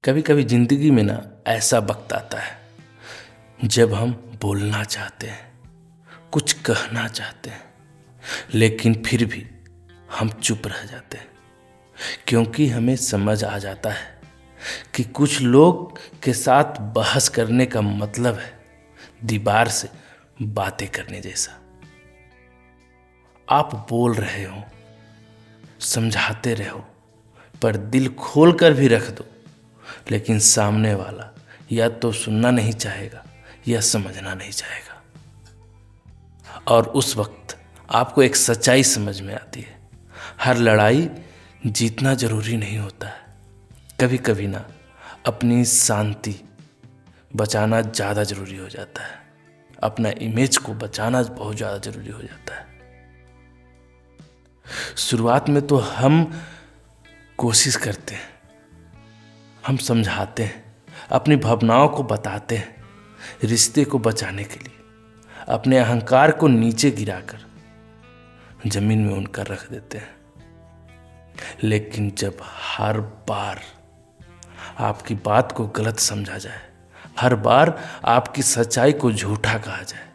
कभी कभी जिंदगी में ना ऐसा वक्त आता है जब हम बोलना चाहते हैं, कुछ कहना चाहते हैं, लेकिन फिर भी हम चुप रह जाते हैं क्योंकि हमें समझ आ जाता है कि कुछ लोग के साथ बहस करने का मतलब है दीवार से बातें करने जैसा। आप बोल रहे हो, समझाते रहो, पर दिल खोल कर भी रख दो, लेकिन सामने वाला या तो सुनना नहीं चाहेगा या समझना नहीं चाहेगा। और उस वक्त आपको एक सच्चाई समझ में आती है, हर लड़ाई जीतना जरूरी नहीं होता है। कभी कभी ना अपनी शांति बचाना ज़्यादा ज़रूरी हो जाता है, अपना इमेज को बचाना बहुत ज़्यादा ज़रूरी हो जाता है। शुरुआत में तो हम कोशिश करते हैं, हम समझाते हैं, अपनी भावनाओं को बताते हैं, रिश्ते को बचाने के लिए अपने अहंकार को नीचे गिराकर जमीन में उनका रख देते हैं। लेकिन जब हर बार आपकी बात को गलत समझा जाए, हर बार आपकी सच्चाई को झूठा कहा जाए,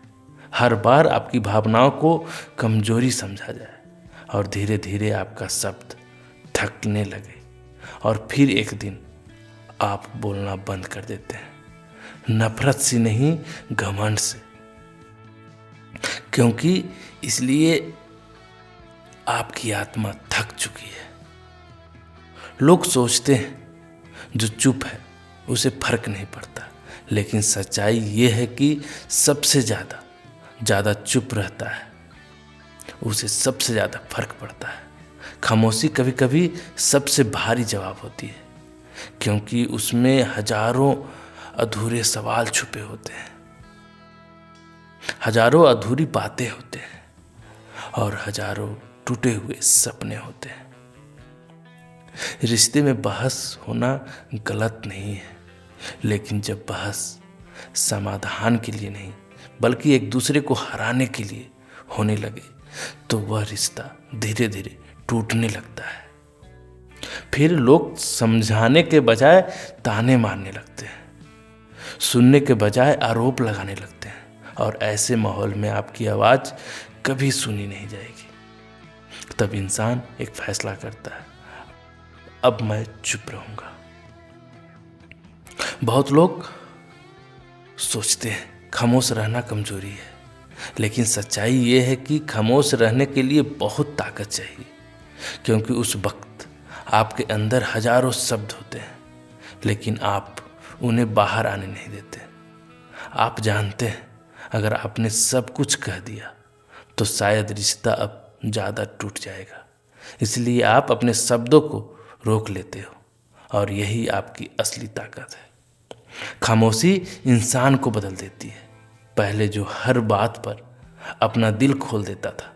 हर बार आपकी भावनाओं को कमजोरी समझा जाए और धीरे धीरे आपका शब्द थकने लगे और फिर एक दिन आप बोलना बंद कर देते हैं, नफरत से नहीं घमंड से। क्योंकि इसलिए आपकी आत्मा थक चुकी है। लोग सोचते हैं जो चुप है उसे फर्क नहीं पड़ता, लेकिन सच्चाई ये है कि सबसे ज़्यादा चुप रहता है उसे सबसे ज़्यादा फर्क पड़ता है। खामोशी कभी कभी सबसे भारी जवाब होती है, क्योंकि उसमें हजारों अधूरे सवाल छुपे होते हैं, हजारों अधूरी बातें होते हैं और हजारों टूटे हुए सपने होते हैं। रिश्ते में बहस होना गलत नहीं है, लेकिन जब बहस समाधान के लिए नहीं बल्कि एक दूसरे को हराने के लिए होने लगे तो वह रिश्ता धीरे धीरे टूटने लगता है। फिर लोग समझाने के बजाय ताने मारने लगते हैं, सुनने के बजाय आरोप लगाने लगते हैं, और ऐसे माहौल में आपकी आवाज़ कभी सुनी नहीं जाएगी। तब इंसान एक फैसला करता है, अब मैं चुप रहूंगा। बहुत लोग सोचते हैं खामोश रहना कमजोरी है, लेकिन सच्चाई ये है कि खामोश रहने के लिए बहुत ताकत चाहिए, क्योंकि उस वक्त आपके अंदर हजारों शब्द होते हैं, लेकिन आप उन्हें बाहर आने नहीं देते। आप जानते हैं अगर आपने सब कुछ कह दिया तो शायद रिश्ता अब ज़्यादा टूट जाएगा, इसलिए आप अपने शब्दों को रोक लेते हो, और यही आपकी असली ताकत है। खामोशी इंसान को बदल देती है। पहले जो हर बात पर अपना दिल खोल देता था,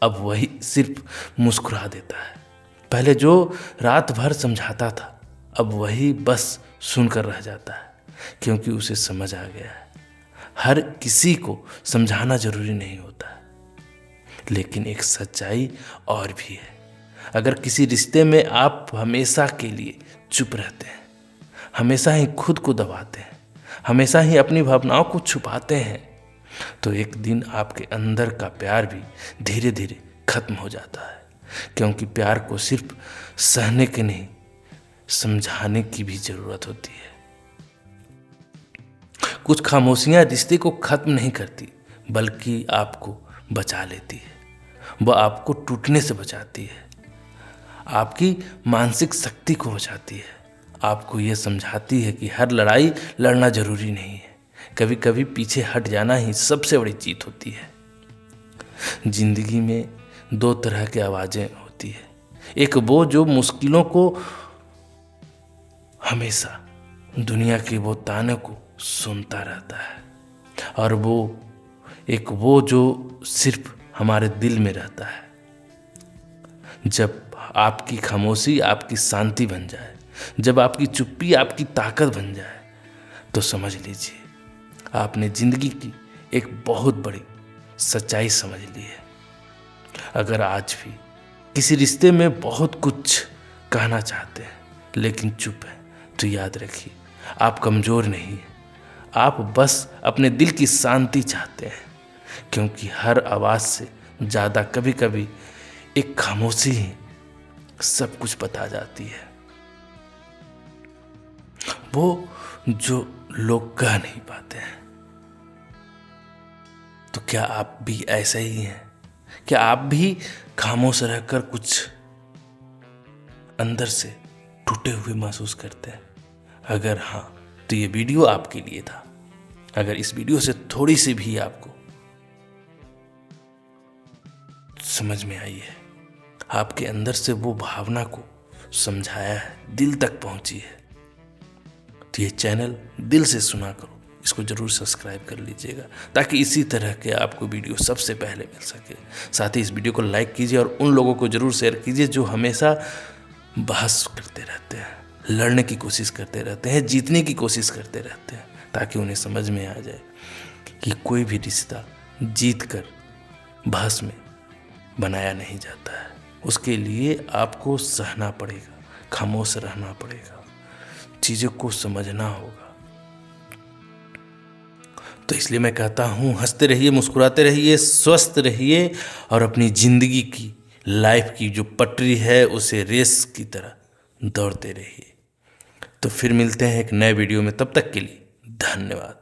अब वही सिर्फ मुस्कुरा देता है। पहले जो रात भर समझाता था, अब वही बस सुनकर रह जाता है, क्योंकि उसे समझ आ गया है हर किसी को समझाना जरूरी नहीं होता है। लेकिन एक सच्चाई और भी है, अगर किसी रिश्ते में आप हमेशा के लिए चुप रहते हैं, हमेशा ही खुद को दबाते हैं, हमेशा ही अपनी भावनाओं को छुपाते हैं, तो एक दिन आपके अंदर का प्यार भी धीरे धीरे खत्म हो जाता है। क्योंकि प्यार को सिर्फ सहने के नहीं, समझाने की भी जरूरत होती है। कुछ खामोशियां रिश्ते को खत्म नहीं करती, बल्कि आपको बचा लेती है। वह आपको टूटने से बचाती है, आपकी मानसिक शक्ति को बचाती है, आपको यह समझाती है कि हर लड़ाई लड़ना जरूरी नहीं है, कभी कभी पीछे हट जाना ही सबसे बड़ी जीत होती है। जिंदगी में दो तरह की आवाज़ें होती है, एक वो जो मुश्किलों को हमेशा दुनिया के वो ताने को सुनता रहता है, और वो जो सिर्फ हमारे दिल में रहता है। जब आपकी खामोशी आपकी शांति बन जाए, जब आपकी चुप्पी आपकी ताकत बन जाए, तो समझ लीजिए आपने जिंदगी की एक बहुत बड़ी सच्चाई समझ ली है। अगर आज भी किसी रिश्ते में बहुत कुछ कहना चाहते हैं लेकिन चुप है, तो याद रखिए, आप कमज़ोर नहीं हैं, आप बस अपने दिल की शांति चाहते हैं। क्योंकि हर आवाज़ से ज़्यादा कभी कभी एक खामोशी ही सब कुछ बता जाती है, वो जो लोग कह नहीं पाते हैं। तो क्या आप भी ऐसे ही हैं? क्या आप भी खामोश रहकर कुछ अंदर से टूटे हुए महसूस करते हैं? अगर हाँ, तो ये वीडियो आपके लिए था। अगर इस वीडियो से थोड़ी सी भी आपको समझ में आई है, आपके अंदर से वो भावना को समझाया है, दिल तक पहुंची है, तो ये चैनल दिल से सुना करो, इसको जरूर सब्सक्राइब कर लीजिएगा ताकि इसी तरह के आपको वीडियो सबसे पहले मिल सके। साथ ही इस वीडियो को लाइक कीजिए और उन लोगों को जरूर शेयर कीजिए जो हमेशा बहस करते रहते हैं, लड़ने की कोशिश करते रहते हैं, जीतने की कोशिश करते रहते हैं, ताकि उन्हें समझ में आ जाए कि कोई भी रिश्ता जीत कर बहस में बनाया नहीं जाता है। उसके लिए आपको सहना पड़ेगा, खामोश रहना पड़ेगा, चीज़ों को समझना होगा। तो इसलिए मैं कहता हूँ, हंसते रहिए, मुस्कुराते रहिए, स्वस्थ रहिए और अपनी ज़िंदगी की, लाइफ की जो पटरी है उसे रेस की तरह दौड़ते रहिए। तो फिर मिलते हैं एक नए वीडियो में, तब तक के लिए धन्यवाद।